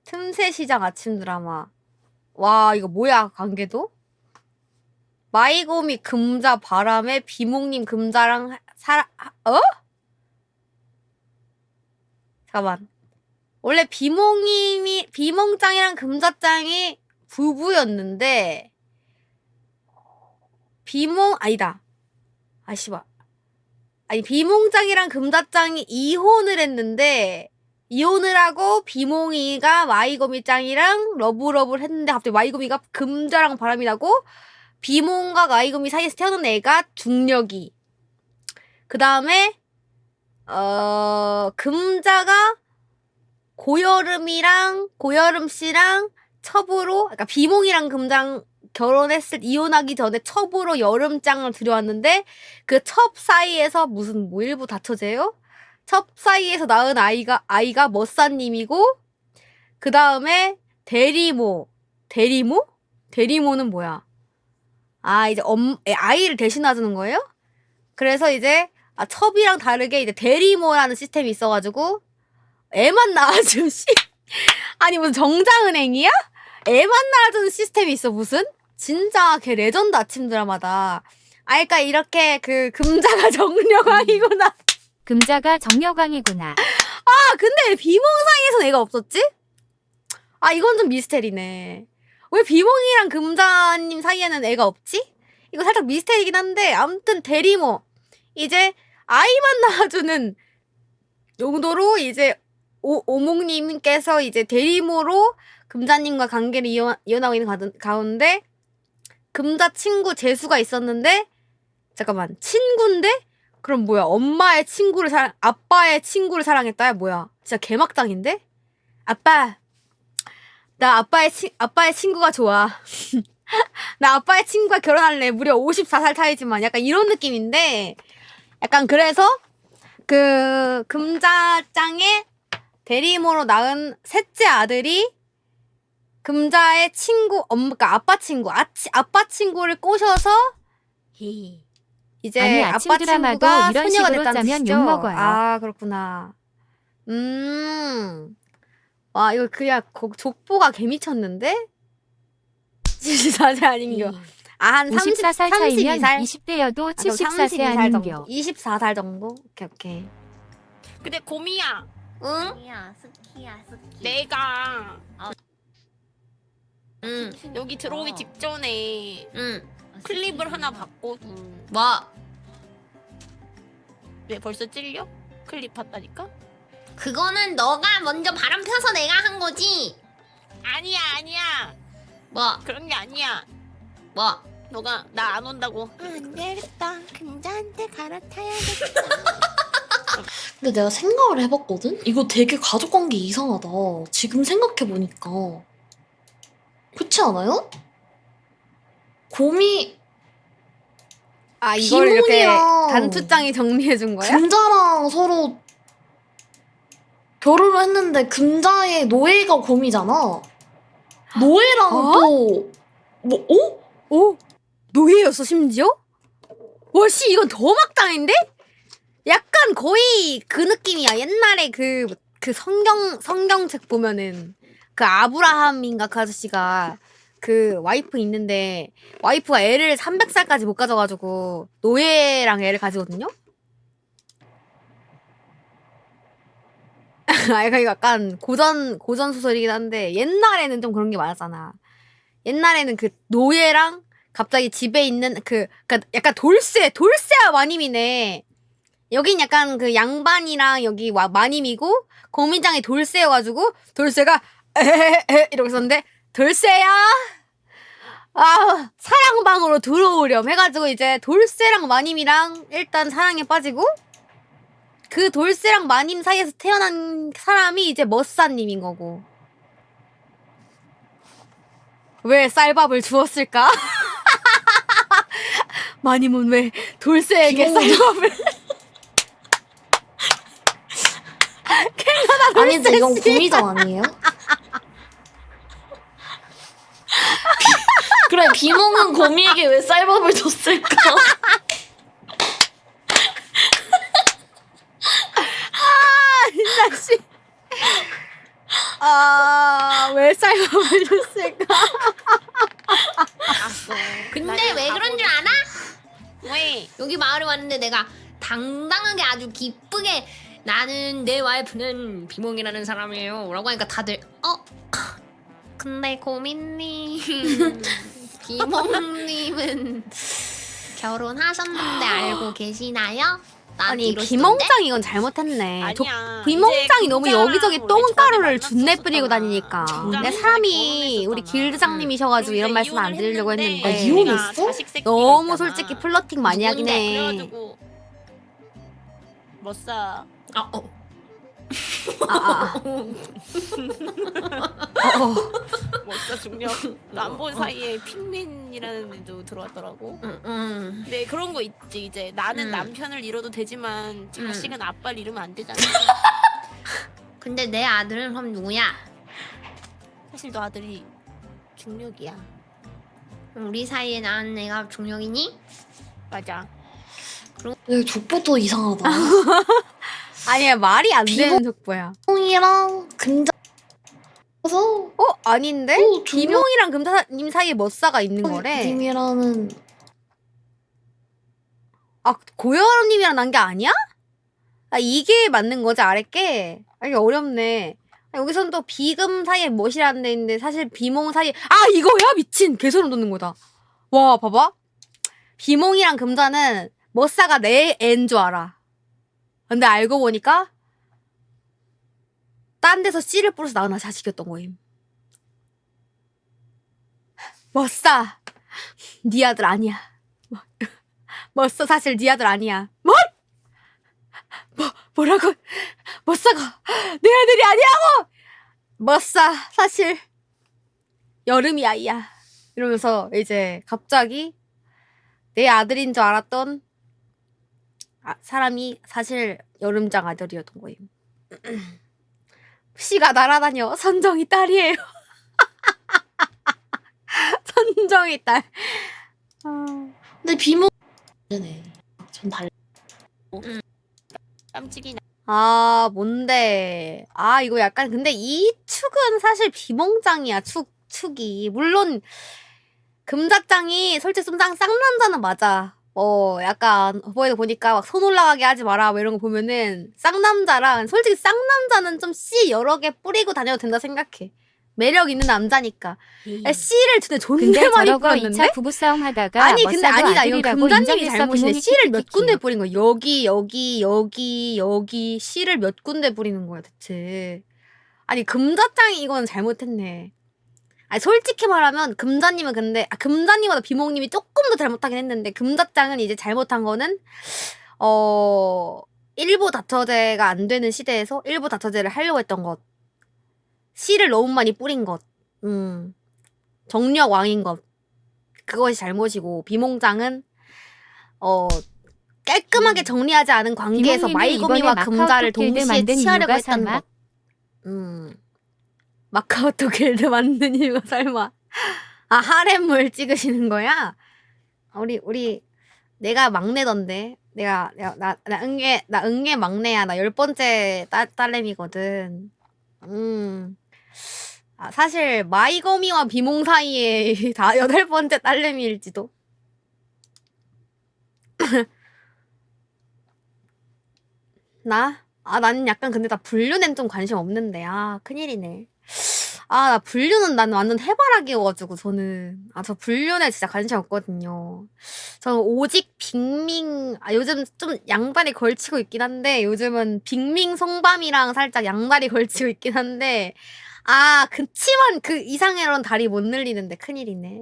틈새 시장 아침 드라마. 와, 이거 뭐야, 관계도? 마이곰이 금자 바람에 비몽님 금자랑 잠깐만. 원래 비몽짱이랑 금자짱이 부부였는데, 아니다. 씨발. 아니, 비몽짱이랑 금자짱이 이혼을 했는데, 이혼을 하고 비몽이가 마이거미짱이랑 러브러브를 했는데 갑자기 마이거미가 금자랑 바람이 나고 비몽과 마이거미 사이에서 태어난 애가 중력이. 그 다음에 금자가 고여름 씨랑 첩으로, 그러니까 비몽이랑 금자랑 이혼하기 전에 첩으로 여름장을 들여왔는데 그 첩 사이에서 무슨 뭐 일부 다처제요? 첩 사이에서 낳은 아이가 머싸님이고, 그 다음에 대리모는 뭐야? 이제 아이를 대신해주는 거예요? 그래서 이제 첩이랑 다르게 이제 대리모라는 시스템이 있어가지고 애만 낳아주는 아니 무슨 정자은행이야? 애만 낳아주는 시스템이 있어 무슨? 진짜 걔 레전드 아침 드라마다. 그러니까 이렇게 그 금자가 정력왕이구나. 금자가 정력왕이구나. 근데 왜 비몽 사이에선 애가 없었지? 이건 좀 미스테리네. 왜 비몽이랑 금자님 사이에는 애가 없지? 이거 살짝 미스테리긴 한데, 아무튼 대리모. 이제 아이만 낳아주는 용도로 이제 오목님께서 이제 대리모로 금자님과 관계를 이어나고 있는 가운데, 금자 친구 재수가 있었는데, 잠깐만, 친구인데? 그럼 뭐야? 아빠의 친구를 사랑했다야? 뭐야? 진짜 개막장인데? 나 아빠의 친구가 좋아. 나 아빠의 친구가 결혼할래. 무려 54살 차이지만 약간 이런 느낌인데, 약간 그래서 그 금자짱의 대리모로 낳은 셋째 아들이 금자의 친구, 그러니까 아빠 친구를 꼬셔서 이제 아니, 아침 아빠 드라마도 친구가 이런 소녀가 식으로 됐다는 짜면 뜻이죠? 욕먹어요. 그렇구나. 와, 이거 그냥 족보가 개미쳤는데? 진짜 아닌겨. 한 54살 차이면 32살? 20대여도 74세 아닌겨. 24살 정도? 오케이. 근데 고미야, 응? 스키야. 내가 응. 여기 들어오기 직전에 클립을 하나 봤고. 뭐? 왜 벌써 찔려? 클립 봤다니까? 그거는 너가 먼저 바람 펴서 내가 한 거지? 아니야. 뭐? 그런 게 아니야. 뭐? 너가 나 안 온다고. 안 되겠다. 금자한테 갈아타야겠다. 근데 내가 생각을 해봤거든? 이거 되게 가족관계 이상하다. 지금 생각해보니까. 그렇지 않아요? 곰이 이걸 이렇게 비몽이랑 단투짱이 정리해준 거야? 금자랑 서로 결혼을 했는데 금자의 노예가 곰이잖아. 노예랑 또 노예였어 심지어? 와 씨 이건 더 막당인데? 약간 거의 그 느낌이야. 옛날에 그 성경책 보면은 그 아브라함인가 그 아저씨가 그 와이프 있는데 와이프가 애를 300살까지 못 가져가지고 노예랑 애를 가지거든요? 이거 약간 고전 소설이긴 한데 옛날에는 좀 그런 게 많았잖아. 옛날에는 그 노예랑 갑자기 집에 있는 그니까 약간 돌쇠와 마님이네. 여긴 약간 그 양반이랑 여기 마님이고 거미장이 돌쇠여가지고 돌쇠가 에헤헤 이러고 있었는데 돌쇠야 사랑방으로 들어오렴 해가지고 이제 돌쇠랑 마님이랑 일단 사랑에 빠지고 그 돌쇠랑 마님 사이에서 태어난 사람이 이제 머싸님인 거고. 왜 쌀밥을 주었을까? 마님은 왜 돌쇠에게 쌀밥을 아니지 이건 곰이장 아니에요? 그래 비몽은 곰이에게 왜 쌀밥을 줬을까? 진짜 씨. 왜 쌀밥을 줬을까? 알았어. 근데 왜 그런 줄 알아? 왜? 여기 마을에 왔는데 내가 당당하게 아주 기쁘게 나는 내 와이프는 비몽이라는 사람이에요 라고 하니까 다들 근데 고민님 비몽님은 결혼하셨는데 알고 계시나요? 나한테 아니 이러시던데? 비몽장 이건 잘못했네. 아니야. 비몽장이 너무 금자랑 여기저기 원래 똥가루를 전에 준내 뿌리고 만났었잖아. 다니니까. 금자랑 내 사람이 결혼했었잖아. 우리 길드장님이셔가지고 이런 말씀 안 드리려고 했는데 아, 이혼했어? 너무 솔직히 플러팅 많이 하긴 누군데? 해. 그래가지고 멋사. 멋사 중력. 안 본 사이에 핑민이라는 애도 들어왔더라고. 근데 그런 거 있지. 이제 나는 남편을 잃어도 되지만 자식은 아빠를 잃으면 안 되잖아. 근데 내 아들은 그럼 누구야? 사실 너 아들이 중력이야. 우리 사이에 낳은 애가 중력이니? 맞아. 내 족보도 이상하다. 아니야 말이 안 되는 족보야. 비몽이랑 금자. 그래서 아닌데? 중력 비몽이랑 금사님 사이에 멋사가 있는 거래. 님이라는 고여름님이랑 난 게 아니야? 이게 맞는 거지 아랫게? 이게 어렵네. 여기선 또 비금 사이에 멋이라는 데 있는데 사실 비몽 사이에 이거야? 미친! 개소름 돋는 거다. 와 봐봐. 비몽이랑 금자는 멋사가 내 애인 줄 알아. 근데 알고 보니까 딴 데서 씨를 뿌려서 낳은 자식이었던 거임. 멋사! 네 아들 아니야. 멋사 사실 네 아들 아니야. 뭐라고? 멋사가 내 아들이 아니라고! 멋사 사실 여름이 아이야. 이러면서 이제 갑자기 내 아들인 줄 알았던 사람이 사실 여름장 아들이었던 거임. 씨가 날아다녀. 선정이 딸이에요. 선정이 딸. 근데 비몽 네. 전 달라. 깜찍이 뭔데? 이거 약간 근데 이 축은 사실 비몽장이야. 축이. 물론 금자장이 솔직히 좀 쌍남자는 맞아. 약간 어버이도 보니까 막 손 올라가게 하지 마라 뭐 이런 거 보면은 쌍남자랑 솔직히 쌍남자는 좀 씨 여러 개 뿌리고 다녀도 된다 생각해. 매력 있는 남자니까. 씨를 진짜 존나 근데 많이 저러고 뿌렸는데? 2차 부부싸움 하다가 아니 근데 멋사도 아니다. 이건 아들이라고 금자님이 인정했어. 잘못이네. 비몽이 씨를 몇 키키키키. 군데 뿌린 거야. 여기 씨를 몇 군데 뿌리는 거야 대체. 아니 금자장이 이건 잘못했네. 아니 솔직히 말하면 금자님은 근데 금자님보다 비몽님이 조금 더 잘못하긴 했는데 금자장은 이제 잘못한 거는 일부 다처제가 안 되는 시대에서 일부 다처제를 하려고 했던 것. 씨를 너무 많이 뿌린 것. 정력 왕인 것. 그것이 잘못이고 비몽장은 깔끔하게 정리하지 않은 관계에서 비몽님이 마이고미와 이번에 금자를 마카오톡 길드 동시에 만든 취하려고 이유가 했다는 설마? 것. 마카오톡 길드 만든 이유가 설마. 하렘물 찍으시는 거야? 우리 내가 막내던데. 나 응애 막내야. 나 10번째 딸내미거든. 사실 마이거미와 비몽 사이에 다 8번째 딸내미일지도. 나? 나는 약간 근데 나 분류는 좀 관심 없는데. 큰일이네. 나 분류는 난 완전 해바라기여가지고 저는. 저 분류는 진짜 관심 없거든요. 저는 오직 빅밍, 요즘 좀 양다리 걸치고 있긴 한데, 요즘은 빅밍 송밤이랑 살짝 양다리 걸치고 있긴 한데, 그치만 그 이상으로는 다리 못 늘리는데 큰일이네.